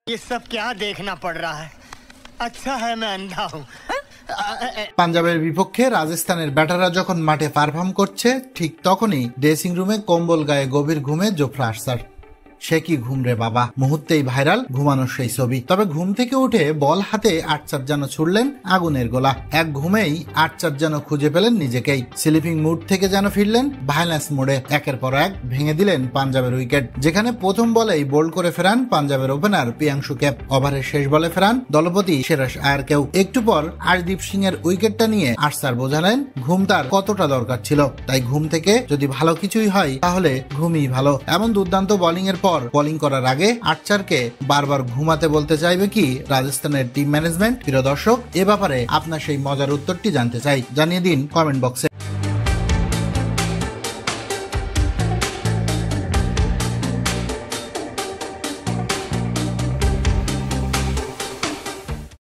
ये सब क्या देखना पड़ रहा है? अच्छा है मैं अंधा हूँ। পাঞ্জাবের বিপক্ষে রাজস্থানের ব্যাটাররা যখন মাঠে পারফর্ম করছে ঠিক তখনই ড্রেসিং রুমে কম্বল গায়ে গভীর ঘুমে জোফরা আর্চার। সে কি ঘুম রে বাবা, মুহূর্তেই ভাইরাল ঘুমানোর সেই ছবি। তবে ঘুম থেকে উঠে বল হাতে আর্চার যেন ছুড়লেন আগুনের গোলা। এক ঘুমেই আর্চার যেন খুঁজে পেলেন নিজেকেই। স্লিপিং মুড থেকে যেন ফিরলেন ভাইলেন্স মোডে। একের পর এক ভেঙে দিলেন পাঞ্জাবের উইকেট। যেখানে প্রথম বলেই বোল্ড করে ফেরান পাঞ্জাবের ওপেনার প্রিয়াংশু ক্যাপ। ওভারের শেষ বলে ফেরান দলপতি শেরাস আয়ারকেও। একটু পর আশদীপ সিং এর উইকেটটা নিয়ে আর্চার বোঝালেন ঘুম তার কতটা দরকার ছিল। তাই ঘুম থেকে যদি ভালো কিছুই হয় তাহলে ঘুমই ভালো। এমন দুর্দান্ত বোলিং এর বোলিং করার আগে আর্চারকে বারবার ঘুমাতে বলতে চাইবে কি রাজস্থানের টিম ম্যানেজমেন্ট? প্রিয় দর্শক, এ ব্যাপারে আপনার সেই মজার উত্তরটি জানতে চাই, জানিয়ে দিন কমেন্ট বক্সে।